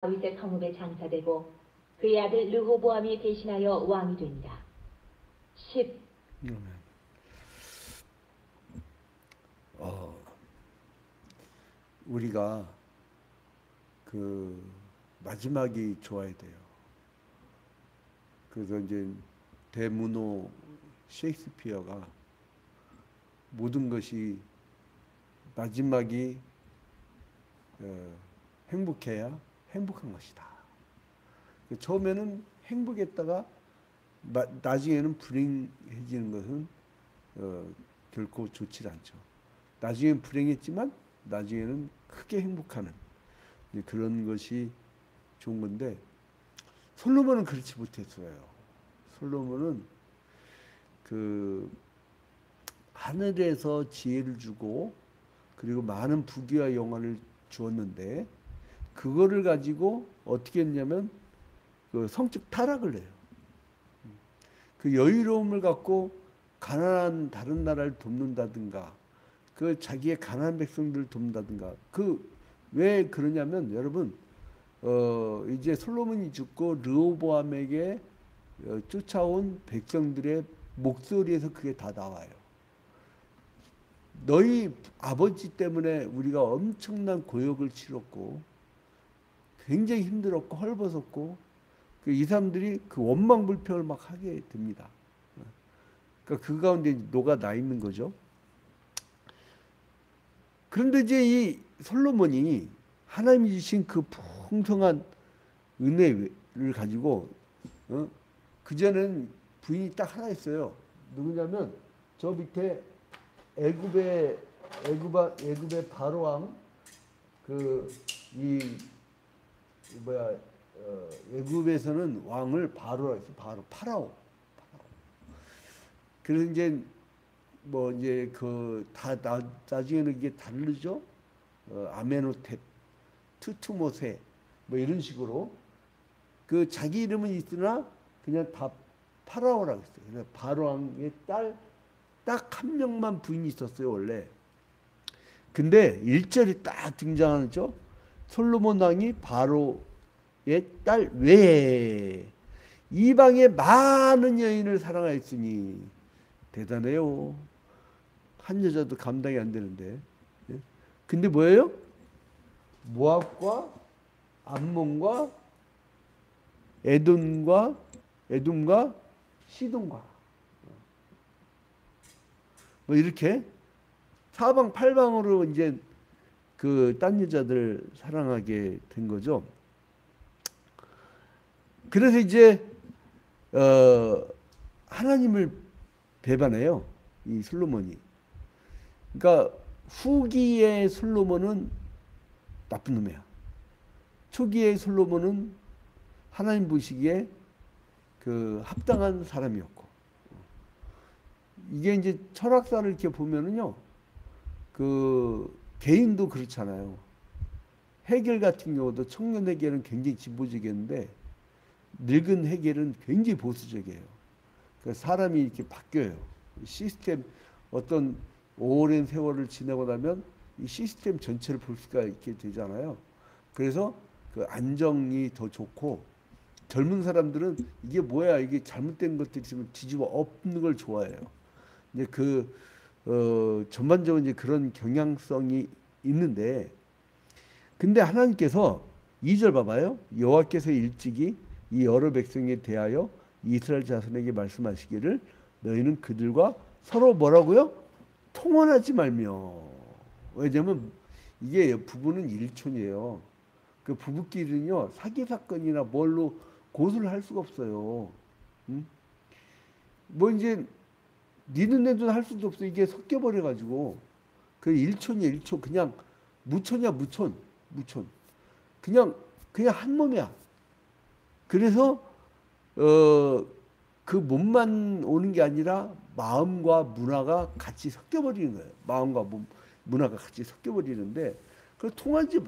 다윗의 성읍에 장사되고 그의 아들 르호보암이 대신하여 왕이 됩니다. 10. 우리가 그 마지막이 좋아야 돼요. 그래서 이제 대문호 셰익스피어가 모든 것이 마지막이 행복해야 행복한 것이다. 처음에는 행복했다가 나중에는 불행해지는 것은 결코 좋지 않죠. 나중엔 불행했지만 나중에는 크게 행복하는 그런 것이 좋은 건데, 솔로몬은 그렇지 못했어요. 솔로몬은 그 하늘에서 지혜를 주고 그리고 많은 부귀와 영화를 주었는데, 그거를 가지고 어떻게 했냐면 그 성적 타락을 해요. 그 여유로움을 갖고 가난한 다른 나라를 돕는다든가, 그 자기의 가난한 백성들을 돕는다든가. 그 왜 그러냐면, 여러분, 이제 솔로몬이 죽고 르호보암에게 쫓아온 백성들의 목소리에서 그게 다 나와요. 너희 아버지 때문에 우리가 엄청난 고역을 치렀고 굉장히 힘들었고 헐벗었고, 이 사람들이 그 원망불평을 막 하게 됩니다. 그러니까 그 가운데 녹아 나 있는 거죠. 그런데 이제 이 솔로몬이 하나님이 주신 그 풍성한 은혜를 가지고, 그전에는 부인이 딱 하나 있어요. 누구냐면 저 밑에 애굽의 바로 왕, 애굽에서는 왕을 바로라 해서 파라오. 그래서 이제 뭐 이제 나중에는 이게 다르죠. 아메노텝, 투투모세 뭐 이런 식으로 그 자기 이름은 있으나 그냥 다 파라오라고 했어요. 그래서 바로 왕의 딸 딱 한 명만 부인이 있었어요, 원래. 근데 1절이 딱 등장하죠. 솔로몬 왕이 바로의 딸 외에 이방의 많은 여인을 사랑하였으니. 대단해요. 한 여자도 감당이 안 되는데. 근데 뭐예요? 모압과 암몬과 에돔과 시돈과 뭐 이렇게 사방 팔방으로 이제 그 딴 여자들 사랑하게 된 거죠. 그래서 이제 하나님을 배반해요, 이 솔로몬이. 그러니까 후기의 솔로몬은 나쁜 놈이야. 초기의 솔로몬은 하나님 보시기에 그 합당한 사람이었고. 이게 이제 철학사를 이렇게 보면은요, 그 개인도 그렇잖아요. 헤겔 같은 경우도 청년 헤겔은 굉장히 진보적이었는데 늙은 헤겔은 굉장히 보수적이에요. 그러니까 사람이 이렇게 바뀌어요. 시스템, 어떤 오랜 세월을 지나고 나면 이 시스템 전체를 볼 수가 있게 되잖아요. 그래서 그 안정이 더 좋고, 젊은 사람들은 이게 뭐야, 이게 잘못된 것들이 있으면 뒤집어 엎는 걸 좋아해요. 이제 전반적으로 이제 그런 경향성이 있는데, 근데 하나님께서 2절 봐봐요. 여호와께서 일찍이 이 여러 백성에 대하여 이스라엘 자손에게 말씀하시기를 너희는 그들과 서로 뭐라고요? 통혼하지 말며. 왜냐면 이게 부부는 일촌이에요. 그 부부끼리는요, 사기 사건이나 뭘로 고소를 할 수가 없어요. 응? 뭐 이제 니는 내도 할 수도 없어. 이게 섞여버려 가지고. 그 일촌이야, 일촌. 그냥 무촌이야, 무촌. 그냥 한 몸이야. 그래서 그 몸만 오는 게 아니라 마음과 문화가 같이 섞여버리는 거예요. 마음과 문화가 같이 섞여버리는데, 그 통하지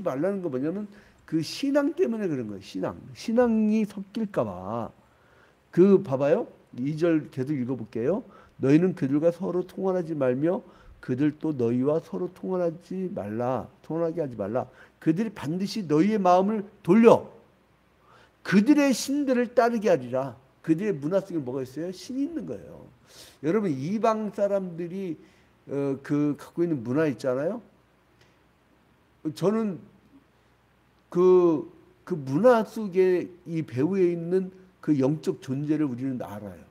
말라는 거 뭐냐면 그 신앙 때문에 그런 거예요. 신앙이 섞일까봐. 그 봐봐요. 2절 계속 읽어볼게요. 너희는 그들과 서로 통혼하지 말며 그들 또 너희와 서로 통혼하게 하지 말라. 그들이 반드시 너희의 마음을 돌려 그들의 신들을 따르게 하리라. 그들의 문화 속에 뭐가 있어요? 신이 있는 거예요. 여러분 이방 사람들이 갖고 있는 문화 있잖아요. 저는 그 문화 속에 이 배후에 있는 그 영적 존재를 우리는 알아요.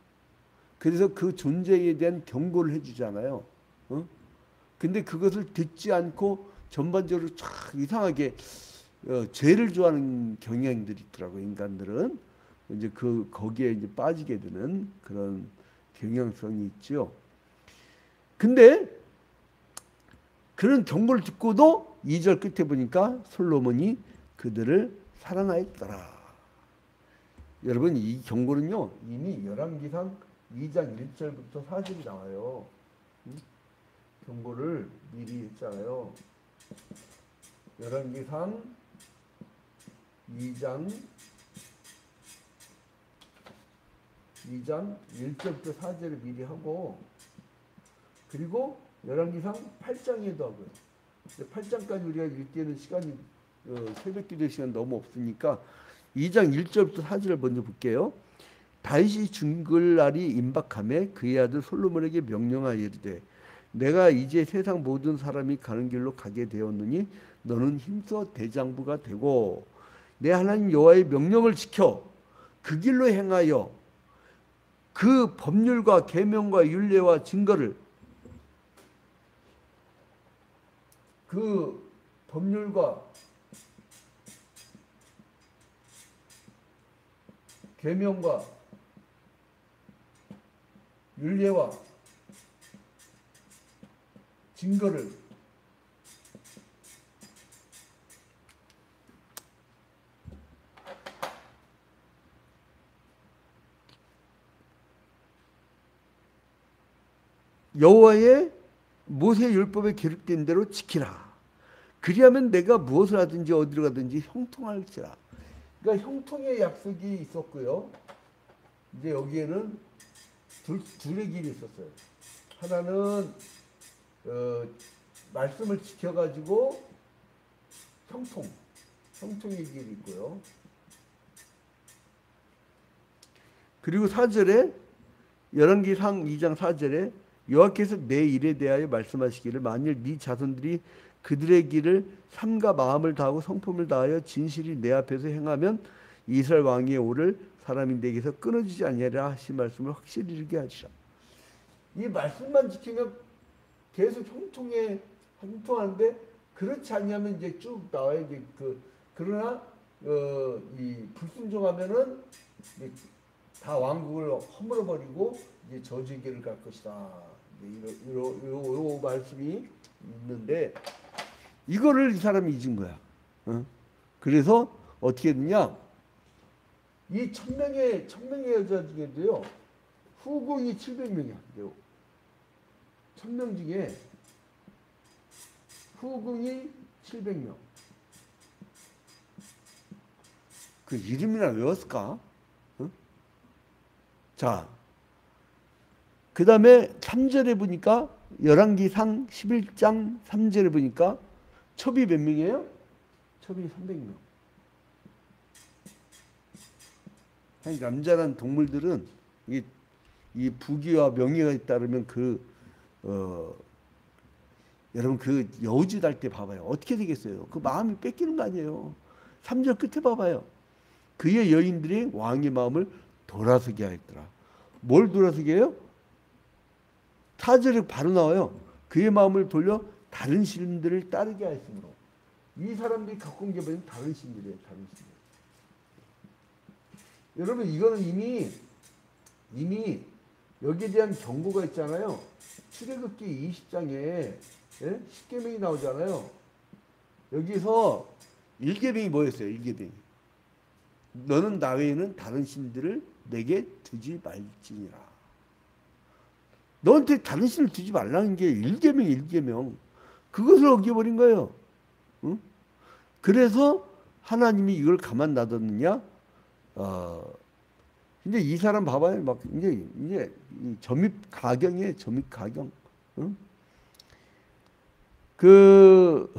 그래서 그 존재에 대한 경고를 해주잖아요. 근데 그것을 듣지 않고 전반적으로 쫙 이상하게 죄를 좋아하는 경향들이 있더라고요. 인간들은 이제 거기에 이제 빠지게 되는 그런 경향성이 있죠. 근데 그런 경고를 듣고도 2절 끝에 보니까 솔로몬이 그들을 사랑하였더라. 여러분 이 경고는요 이미 열왕기상 2장 1절부터 4절이 나와요. 경고를 미리 했잖아요. 열왕기상 2장 1절부터 4절을 미리 하고 그리고 열왕기상 8장에도 하고요. 8장까지 우리가 읽기에는 시간이 새벽기도 시간 너무 없으니까 2장 1절부터 4절을 먼저 볼게요. 다윗이 죽을 날이 임박하매 그의 아들 솔로몬에게 명령하여 이르되 내가 이제 세상 모든 사람이 가는 길로 가게 되었느니 너는 힘써 대장부가 되고 내 하나님 여호와의 명령을 지켜 그 길로 행하여 그 법률과 계명과 율례와 증거를 그 법률과 계명과 율례와 증거를 여호와의 모세 율법에 기록된 대로 지키라. 그리하면 내가 무엇을 하든지 어디로 가든지 형통할지라. 그러니까 형통의 약속이 있었고요. 이제 여기에는 둘의 길이 있었어요. 하나는 말씀을 지켜가지고 형통의 길이 있고요. 그리고 4절에 열왕기상 2장 4절에 여호와께서 내 일에 대하여 말씀하시기를 만일 네 자손들이 그들의 길을 삼가 마음을 다하고 성품을 다하여 진실이 내 앞에서 행하면 이스라엘 왕위에 오를 사람이 내게서 끊어지지 아니하리라 하신 말씀을 확실히 이르게 하시라. 이 말씀만 지키면 계속 형통하는데 그렇지 않냐면 이제 쭉 나와요. 그러나 이 불순종하면은 다 왕국을 허물어 버리고 이제 저주의 길을 갈 것이다. 요 말씀이 있는데 이거를 이 사람이 잊은 거야. 그래서 어떻게 했느냐? 이 1000명의 여자 중에도요 후궁이 700명이야. 1000명 중에 후궁이 700명. 그 이름이나 외웠을까? 자, 그 다음에 3절에 보니까 열왕기상 11장 3절에 보니까 첩이 몇 명이에요? 첩이 300명. 남자란 동물들은 이 부귀와 명예가 따르면 여러분 그 여우짓 할 때 봐봐요. 어떻게 되겠어요? 그 마음이 뺏기는 거 아니에요. 3절 끝에 봐봐요. 그의 여인들이 왕의 마음을 돌아서게 하였더라. 뭘 돌아서게 해요? 4절에 바로 나와요. 그의 마음을 돌려 다른 신들을 따르게 하였으므로. 이 사람들이 갖고 온 게 뭐냐면 다른 신들이에요. 다른 신들. 여러분 이거는 이미 여기에 대한 경고가 있잖아요. 출애굽기 20장에 10계명이 나오잖아요. 여기서 1계명이 뭐였어요? 1계명이. 너는 나 외에는 다른 신들을 내게 두지 말지니라. 너한테 다른 신을 두지 말라는 게 1계명. 그것을 어겨버린 거예요. 응? 그래서 하나님이 이걸 가만 놔뒀느냐? 근데 이 사람 봐봐요. 막 이제 점입 가경이에요. 점입 가경. 응? 그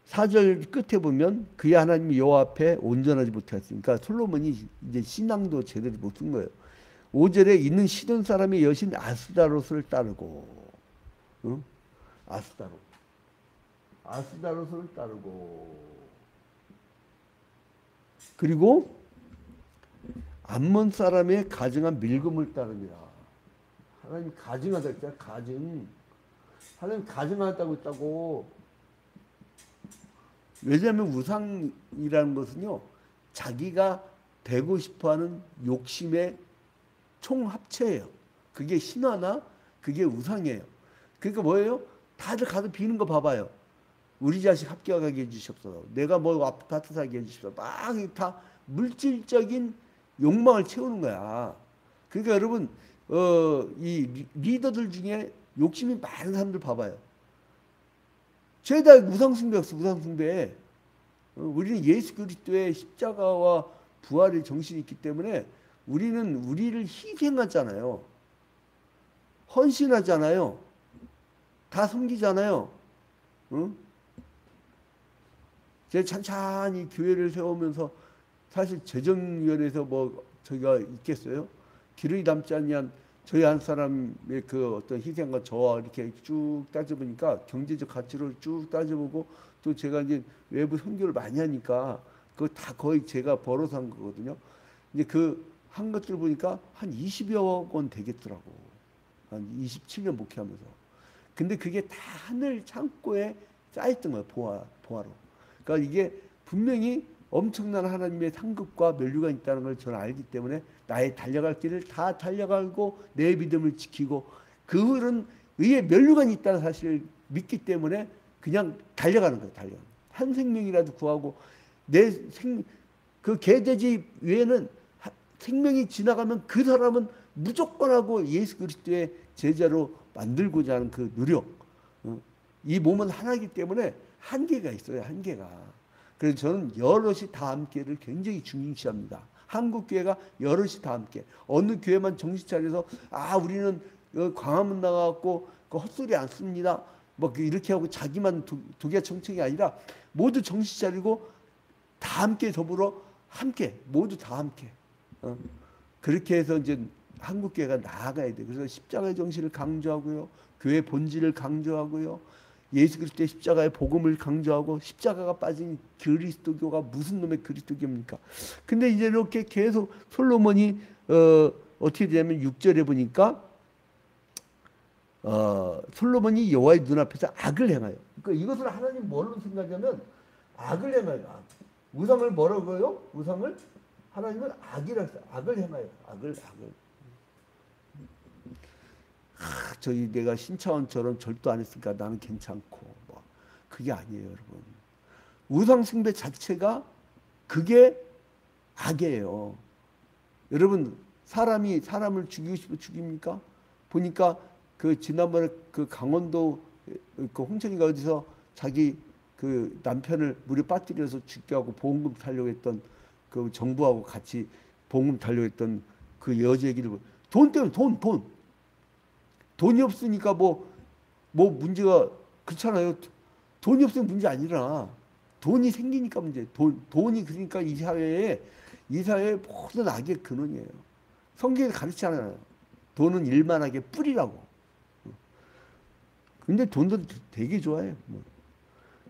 4절 끝에 보면 그의 하나님 여호와 앞에 온전하지 못하였으니까 그러니까 솔로몬이 이제 신앙도 제대로 못 쓴 거예요. 5절에 있는 시돈 사람의 여신 아스다롯을 따르고, 응? 아스다롯을 따르고, 그리고 암몬 사람의 가증한 밀금을 따릅니다. 하나님 가증하다 했잖아. 가증. 하나님 가증하다고 했다고. 왜냐하면 우상이라는 것은요, 자기가 되고 싶어하는 욕심의 총합체예요. 그게 신화나 그게 우상이에요. 그러니까 뭐예요? 다들 가서 비는 거 봐봐요. 우리 자식 합격하게 해주십시오. 내가 뭐 아파트 사게 해주십시오. 막 다 물질적인 욕망을 채우는 거야. 그러니까 여러분, 이 리더들 중에 욕심이 많은 사람들 봐봐요. 죄다 우상숭배였어, 우상숭배. 우리는 예수 그리스도의 십자가와 부활의 정신이 있기 때문에 우리는 우리를 희생하잖아요. 헌신하잖아요. 다 섬기잖아요. 응? 제가 찬찬히 교회를 세우면서 사실 재정위원회에서 뭐 저희가 있겠어요? 기름이 남지 않냐 저희 한 사람의 그 어떤 희생과 저와 이렇게 쭉 따져보니까 경제적 가치를 쭉 따져보고 또 제가 이제 외부 선교를 많이 하니까 그거 다 거의 제가 벌어서 한 거거든요. 이제 그 한 것들 보니까 한 20여 원 되겠더라고. 한 27년 목회하면서. 근데 그게 다 하늘 창고에 쌓였던 거예요. 보화로. 그러니까 이게 분명히 엄청난 하나님의 상급과 면류가 있다는 걸 저는 알기 때문에 나의 달려갈 길을 다 달려가고 내 믿음을 지키고 그 흐른 의의 면류가 있다는 사실을 믿기 때문에 그냥 달려가는 거예요. 한 생명이라도 구하고 그 개돼지 외에는 생명이 지나가면 그 사람은 무조건 하고 예수 그리스도의 제자로 만들고자 하는 그 노력. 이 몸은 하나이기 때문에 한계가 있어요. 한계가. 그래서 저는 여럿이 다 함께를 굉장히 중시합니다. 한국 교회가 여럿이 다 함께. 어느 교회만 정신 차려서 우리는 광화문 나가갖고 그 헛소리 안 씁니다. 뭐 이렇게 하고 자기만 독야청청이 아니라 모두 정신 차리고 다 함께 더불어 함께 모두 다 함께. 그렇게 해서 이제 한국 교회가 나아가야 돼. 그래서 십자가의 정신을 강조하고요, 교회 본질을 강조하고요, 예수 그리스도의 십자가의 복음을 강조하고 십자가가 빠진 그리스도교가 무슨 놈의 그리스도교입니까? 근데 이제 이렇게 계속 솔로몬이 어떻게 되냐면 6절에 보니까 솔로몬이 여호와의 눈앞에서 악을 행하여. 그러니까 이것을 하나님 뭘로 생각하냐면 악을 행하여. 우상을 뭐라고요? 우상을 하나님은 악이라고 해요. 악을 행하여. 악을. 저희 내가 신차원처럼 절도 안 했으니까 나는 괜찮고 뭐 그게 아니에요, 여러분. 우상 숭배 자체가 그게 악이에요. 여러분, 사람이 사람을 죽이고 싶어 죽입니까? 보니까 그 지난번에 그 강원도 그 홍천이가 어디서 자기 그 남편을 물에 빠뜨려서 죽게 하고 보험금 타려고 했던 그 정부하고 같이 보험금 타려고 했던 그 여자 얘기를 돈 때문에 돈이 없으니까 뭐 문제가 그렇잖아요. 돈이 없으면 문제 아니라 돈이 생기니까 문제. 돈이 그러니까 이 사회의 모든 악의 근원이에요. 성경에 가르치잖아요. 돈은 일만하게 뿌리라고. 근데 돈도 되게 좋아해요.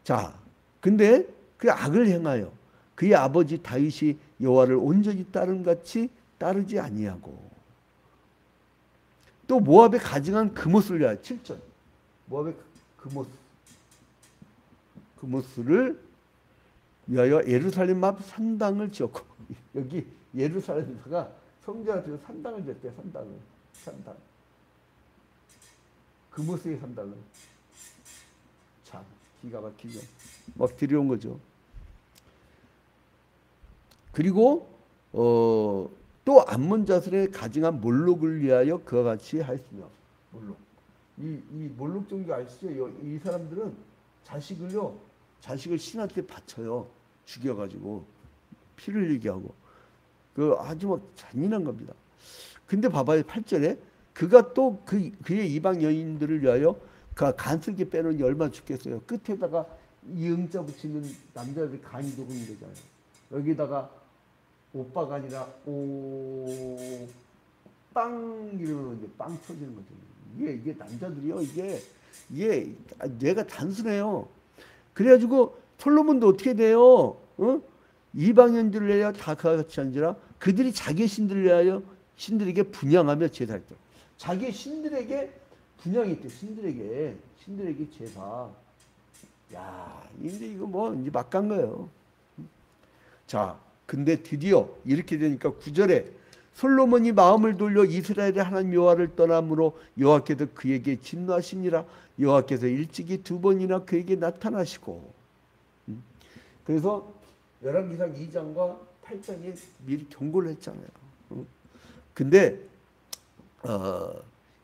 자, 근데 그 악을 행하여 그의 아버지 다윗이 여호와를 온전히 따른 같이 따르지 아니하고 또 모압에 가증한 금옷을 위하여 7절 모압의 금옷을 위하여 예루살렘 앞 산당을 지었고 여기 예루살렘에다가 성전 앞에서 산당을 지었대요. 산당 금옷의 산당을 참 기가 막히죠. 막 들여온 거죠. 그리고 또 암몬 자손의 가증한 몰록을 위하여 그와 같이 하였으며 몰록. 이 몰록 종교 아시죠? 이 사람들은 자식을 신한테 바쳐요. 죽여가지고 피를 흘리게 하고 그 아주 막 잔인한 겁니다. 근데 봐봐요 8절에 그가 또 그의 이방 여인들을 위하여 그 간슬게 빼놓으니 얼마나 죽겠어요. 끝에다가 이 응자 붙이면 남자들이 간이 녹으면 되잖아요. 여기다가 오빠가 아니라 오 빵 이러면 이제 빵 터지는 거죠. 이게 남자들이요. 이게 뇌가 단순해요. 그래가지고 솔로몬도 어떻게 돼요? 이방인들을 위하여 다 그와 같이 한지라 그들이 자기 신들을 위하여 신들에게 분향하며 제사했죠. 자기 신들에게 분향했대. 신들에게 제사. 야, 이제 이거 뭐 이제 막 간 거예요. 자, 근데 드디어 이렇게 되니까 9절에 솔로몬이 마음을 돌려 이스라엘의 하나님 여호와를 떠남으로 여호와께서 그에게 진노하시니라. 여호와께서 일찍이 2번이나 그에게 나타나시고. 그래서 열왕기상 2장과 8장에 미리 경고를 했잖아요. 근데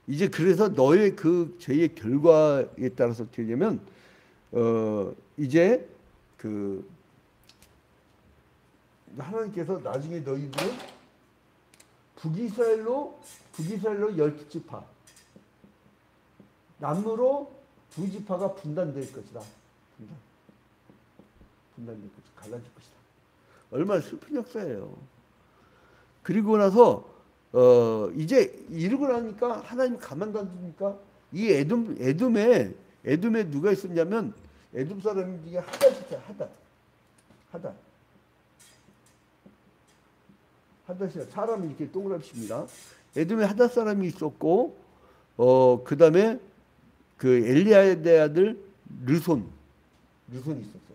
이제 그래서 너의 그 죄의 결과에 따라서 어떻게 되냐면 이제 그 하나님께서 나중에 너희들은 북이스라엘로 12지파 남으로 2지파가 분단될 것이다. 분단될 것이다. 갈라질 것이다. 얼마나 슬픈 역사예요. 그리고 나서 이제 이러고 나니까 하나님 가만 놔두니까 이 에돔에 누가 있었냐면 에돔 사람 중에 하닷이라 사람이 이렇게 동그랗게 칩니다. 에돔에 하닷 사람이 있었고 그 다음에 그 엘리야의 아들 르손이 있었어요.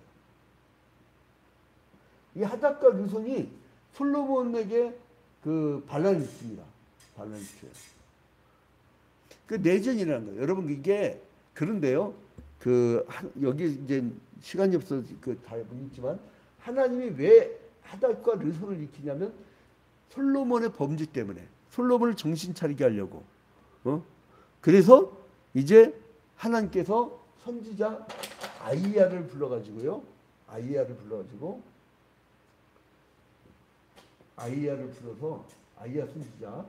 이 하닷과 르손이 솔로몬에게 그 반란이 있습니다. 반란이 있어요. 그 내전이라는 거예요. 여러분 이게 그런데요. 여기 이제 시간이 없어서 다 있지만 하나님이 왜 하닷과 르손을 일으키냐면 솔로몬의 범죄 때문에 솔로몬을 정신 차리게 하려고. 그래서 이제 하나님께서 선지자 아이야를 불러가지고 아이야 선지자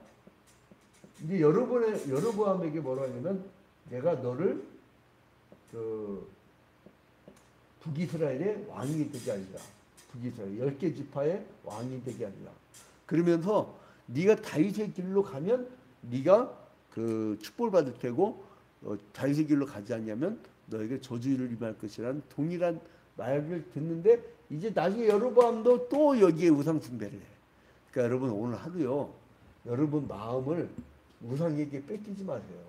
이제 여로보암에게 뭐라 하냐면 내가 너를 그 북이스라엘의 왕이 되게 하리라. 북이스라엘 10개 지파의 왕이 되게 하리라. 그러면서 네가 다윗의 길로 가면 네가 그 축복을 받을 테고 다윗의 길로 가지 않냐면 너에게 저주를 임할 것이라는 동일한 말을 듣는데 이제 나중에 여로보암도 또 여기에 우상 숭배를 해. 그러니까 여러분 오늘 하루요. 여러분 마음을 우상에게 뺏기지 마세요.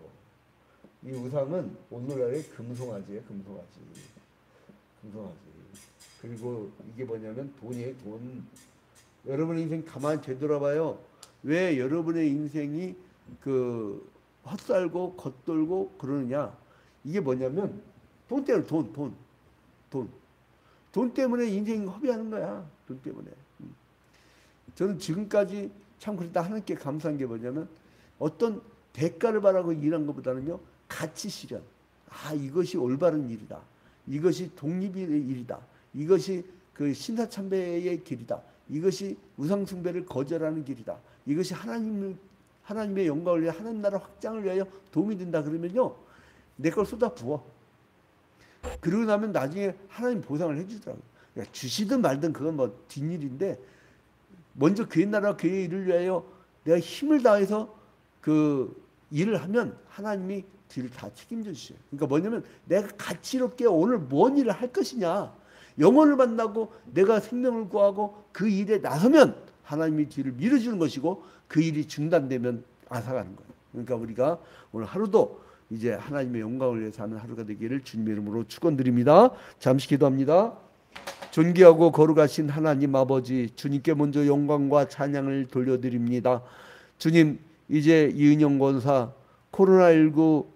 이 우상은 오늘날의 금송아지예요. 금송아지. 그리고 이게 뭐냐면 돈이에요. 돈. 여러분의 인생 가만히 되돌아봐요. 왜 여러분의 인생이 그 헛살고 겉돌고 그러느냐? 이게 뭐냐면 돈 때문에 돈 때문에 인생 허비하는 거야. 돈 때문에. 저는 지금까지 참 그러다 하나님께 감사한 게 뭐냐면 어떤 대가를 바라고 일한 것보다는요 가치 실현. 이것이 올바른 일이다. 이것이 독립의 일이다. 이것이 그 신사참배의 길이다. 이것이 우상숭배를 거절하는 길이다. 이것이 하나님의 영광을 위해 하나님 나라 확장을 위하여 도움이 된다 그러면요 내 걸 쏟아 부어. 그러고 나면 나중에 하나님 보상을 해주더라고요. 그러니까 주시든 말든 그건 뭐 뒷일인데 먼저 그의 나라 그의 일을 위하여 내가 힘을 다해서 그 일을 하면 하나님이 뒤를 다 책임져 주셔요. 그러니까 뭐냐면 내가 가치롭게 오늘 뭔 일을 할 것이냐. 영혼을 만나고 내가 생명을 구하고 그 일에 나서면 하나님이 뒤를 밀어주는 것이고 그 일이 중단되면 앗아가는 거예요. 그러니까 우리가 오늘 하루도 이제 하나님의 영광을 위해서 하는 하루가 되기를 주님의 이름으로 축원드립니다. 잠시 기도합니다. 존귀하고 거룩하신 하나님 아버지, 주님께 먼저 영광과 찬양을 돌려드립니다. 주님, 이제 이은영 권사 코로나19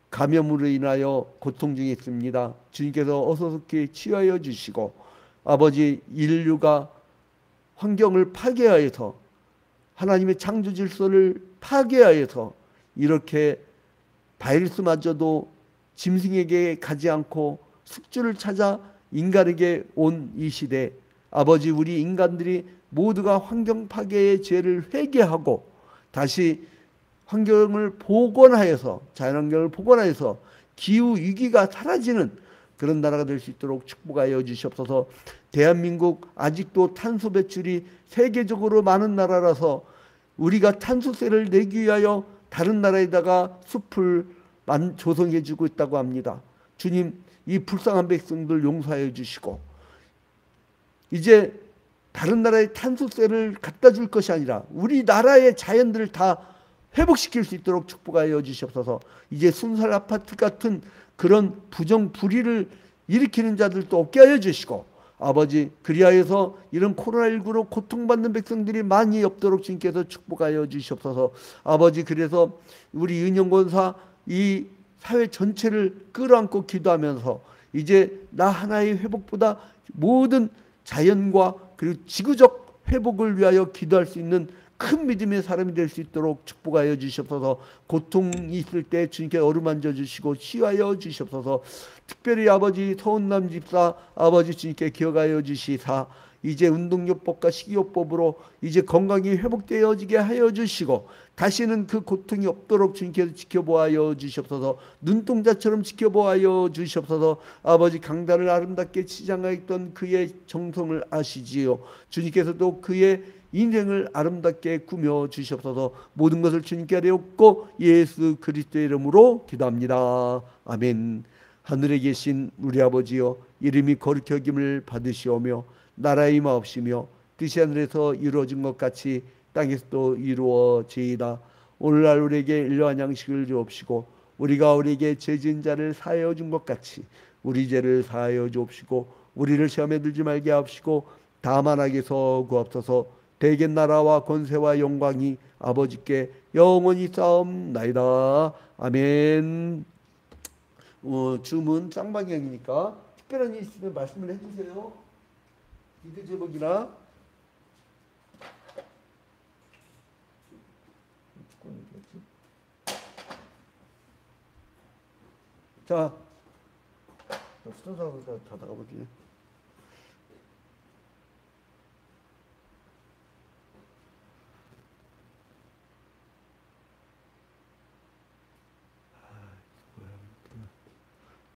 감염으로 인하여 고통 중에 있습니다. 주님께서 어서속히 치유하여 주시고 아버지, 인류가 환경을 파괴하여서 하나님의 창조 질서를 파괴하여서 이렇게 바이러스마저도 짐승에게 가지 않고 숙주를 찾아 인간에게 온 이 시대, 아버지, 우리 인간들이 모두가 환경 파괴의 죄를 회개하고 다시 환경을 복원하여서, 자연환경을 복원하여서 기후 위기가 사라지는 그런 나라가 될 수 있도록 축복하여 주시옵소서. 대한민국 아직도 탄소 배출이 세계적으로 많은 나라라서 우리가 탄소세를 내기 위하여 다른 나라에다가 숲을 조성해 주고 있다고 합니다. 주님, 이 불쌍한 백성들 용서하여 주시고 이제 다른 나라에 탄소세를 갖다 줄 것이 아니라 우리나라의 자연들을 다 회복시킬 수 있도록 축복하여 주시옵소서. 이제 순살 아파트 같은 그런 부정 불의를 일으키는 자들도 없게 하여 주시고 아버지, 그리하여서 이런 코로나19로 고통받는 백성들이 많이 없도록 주님께서 축복하여 주시옵소서. 아버지, 그래서 우리 은영권사 이 사회 전체를 끌어안고 기도하면서 이제 나 하나의 회복보다 모든 자연과 그리고 지구적 회복을 위하여 기도할 수 있는 큰 믿음의 사람이 될 수 있도록 축복하여 주시옵소서. 고통이 있을 때 주님께 어루만져 주시고 치유하여 주시옵소서. 특별히 아버지 서운남 집사 아버지 주님께 기억하여 주시사 이제 운동요법과 식이요법으로 이제 건강이 회복되어지게 하여 주시고 다시는 그 고통이 없도록 주님께서 지켜보아여 주시옵소서. 눈동자처럼 지켜보아여 주시옵소서. 아버지 강단을 아름답게 치장하였던 그의 정성을 아시지요. 주님께서도 그의 인생을 아름답게 꾸며 주시옵소서. 모든 것을 주님께 아뢰옵고 예수 그리스도의 이름으로 기도합니다. 아멘. 하늘에 계신 우리 아버지여, 이름이 거룩히 여김을 받으시오며 나라의 임하옵시며 뜻이 하늘에서 이루어진 것 같이 땅에서도 이루어지이다. 오늘날 우리에게 일용할 양식을 주옵시고 우리가 우리에게 죄 지은 자를 사하여 준 것 같이 우리 죄를 사하여 주옵시고 우리를 시험에 들지 말게 하옵시고 다만 악에서 구하옵소서. 대개 나라와 권세와 영광이 아버지께 영원히 싸움나이다. 아멘. 주문 쌍방향이니까 특별한 일 있으면 말씀을 해주세요. 기도 제목이나 자, 수동사하고 다 나가볼게요.